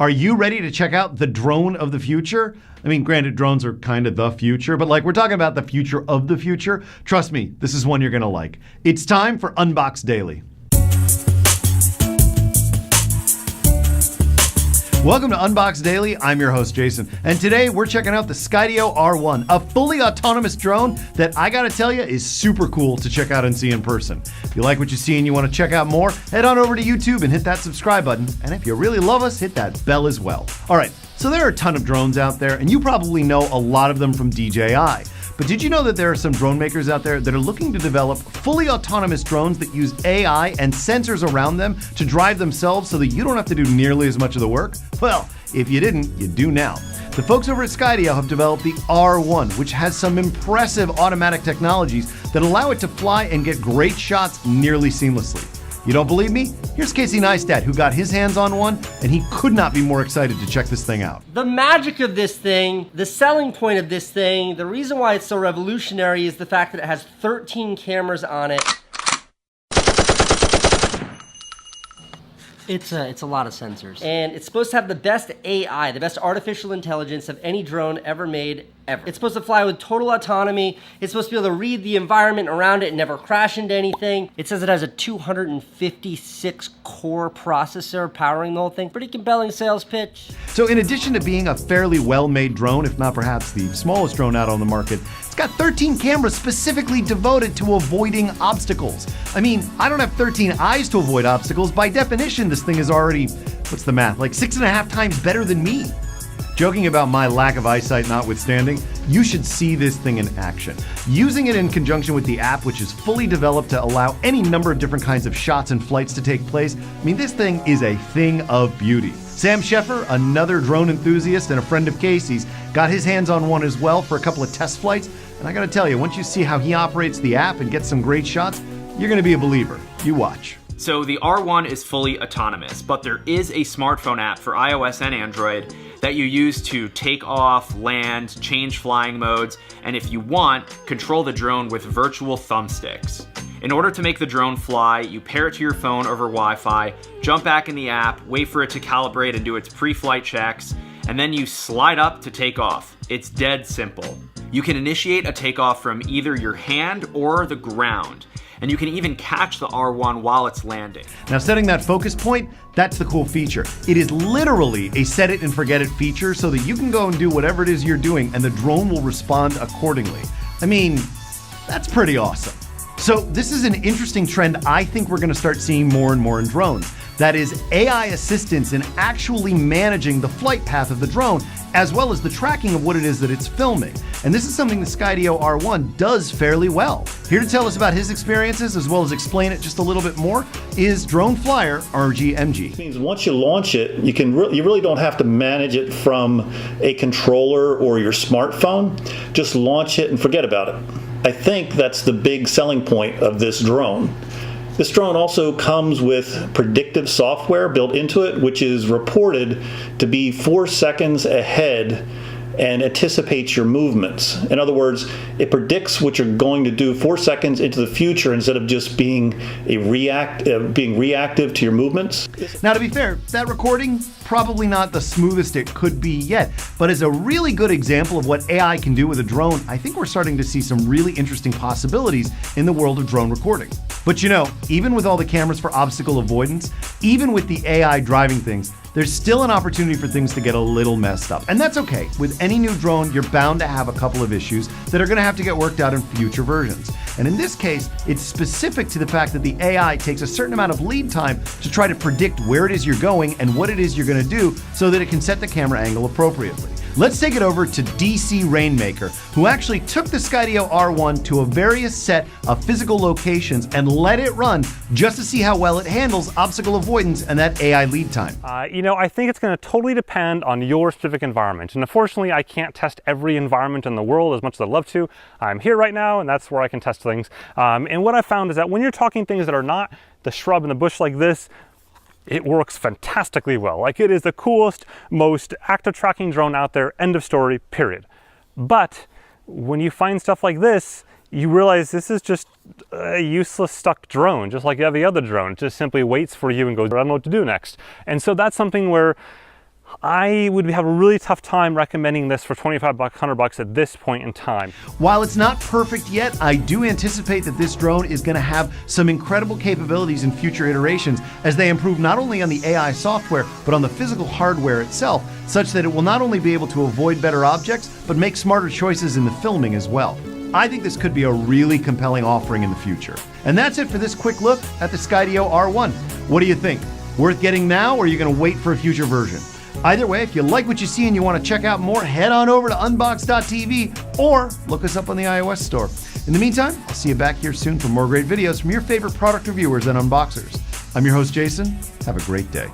Are you ready to check out the drone of the future? I mean, granted, drones are kind of the future, but like we're talking about the future of the future. Trust me, this is one you're going to like. It's time for Unboxed Daily. Welcome to Unboxed Daily. I'm your host, Jason. And today we're checking out the Skydio R1, a fully autonomous drone that I gotta tell you is super cool to check out and see in person. If you like what you see and you want to check out more, head on over to YouTube and hit that subscribe button. And if you really love us, hit that bell as well. All right, so there are a ton of drones out there, and you probably know a lot of them from DJI. But did you know that there are some drone makers out there that are looking to develop fully autonomous drones that use AI and sensors around them to drive themselves so that you don't have to do nearly as much of the work? Well, if you didn't, you do now. The folks over at Skydio have developed the R1, which has some impressive automatic technologies that allow it to fly and get great shots nearly seamlessly. You don't believe me? Here's Casey Neistat, who got his hands on one, and he could not be more excited to check this thing out. The magic of this thing, the selling point of this thing, the reason why it's so revolutionary is the fact that it has 13 cameras on it. It's a lot of sensors. And it's supposed to have the best AI, the best artificial intelligence of any drone ever made, ever. It's supposed to fly with total autonomy. It's supposed to be able to read the environment around it and never crash into anything. It says it has a 256 core processor powering the whole thing. Pretty compelling sales pitch. So in addition to being a fairly well-made drone, if not perhaps the smallest drone out on the market, it's got 13 cameras specifically devoted to avoiding obstacles. I mean, I don't have 13 eyes to avoid obstacles. By definition, this thing is already, what's the math, like 6.5 times better than me. Joking about my lack of eyesight notwithstanding, you should see this thing in action. Using it in conjunction with the app, which is fully developed to allow any number of different kinds of shots and flights to take place, I mean, this thing is a thing of beauty. Sam Sheffer, another drone enthusiast and a friend of Casey's, got his hands on one as well for a couple of test flights. And I gotta tell you, once you see how he operates the app and gets some great shots, you're gonna be a believer. You watch. So the R1 is fully autonomous, but there is a smartphone app for iOS and Android that you use to take off, land, change flying modes, and if you want, control the drone with virtual thumbsticks. In order to make the drone fly, you pair it to your phone over Wi-Fi, jump back in the app, wait for it to calibrate and do its pre-flight checks, and then you slide up to take off. It's dead simple. You can initiate a takeoff from either your hand or the ground. And you can even catch the R1 while it's landing. Now, setting that focus point, that's the cool feature. It is literally a set it and forget it feature so that you can go and do whatever it is you're doing and the drone will respond accordingly. I mean, that's pretty awesome. So this is an interesting trend I think we're gonna start seeing more and more in drones. That is AI assistance in actually managing the flight path of the drone, as well as the tracking of what it is that it's filming. And this is something the Skydio R1 does fairly well. Here to tell us about his experiences, as well as explain it just a little bit more, is drone flyer RGMG. This means once you launch it, you really don't have to manage it from a controller or your smartphone. Just launch it and forget about it. I think that's the big selling point of this drone. This drone also comes with predictive software built into it, which is reported to be 4 seconds ahead and anticipates your movements. In other words, it predicts what you're going to do 4 seconds into the future instead of just being reactive to your movements. Now, to be fair, that recording, probably not the smoothest it could be yet, but as a really good example of what AI can do with a drone, I think we're starting to see some really interesting possibilities in the world of drone recording. But you know, even with all the cameras for obstacle avoidance, even with the AI driving things, there's still an opportunity for things to get a little messed up. And that's okay. With any new drone, you're bound to have a couple of issues that are gonna have to get worked out in future versions. And in this case, it's specific to the fact that the AI takes a certain amount of lead time to try to predict where it is you're going and what it is you're gonna do so that it can set the camera angle appropriately. Let's take it over to DC Rainmaker, who actually took the Skydio R1 to a various set of physical locations and let it run just to see how well it handles obstacle avoidance and that AI lead time. You know, I think it's going to totally depend on your specific environment. And unfortunately, I can't test every environment in the world as much as I'd love to. I'm here right now, and that's where I can test things. And what I found is that when you're talking things that are not the shrub and the bush like this, it works fantastically well. Like, it is the coolest, most active tracking drone out there, end of story, period. But when you find stuff like this, you realize this is just a useless stuck drone, just like every other drone. It just simply waits for you and goes, I don't know what to do next. And so that's something where I would have a really tough time recommending this for $25, $100 at this point in time. While it's not perfect yet, I do anticipate that this drone is going to have some incredible capabilities in future iterations as they improve not only on the AI software, but on the physical hardware itself, such that it will not only be able to avoid better objects, but make smarter choices in the filming as well. I think this could be a really compelling offering in the future. And that's it for this quick look at the Skydio R1. What do you think? Worth getting now, or are you going to wait for a future version? Either way, if you like what you see and you want to check out more, head on over to unboxed.tv or look us up on the iOS store. In the meantime, I'll see you back here soon for more great videos from your favorite product reviewers and unboxers. I'm your host, Jason. Have a great day.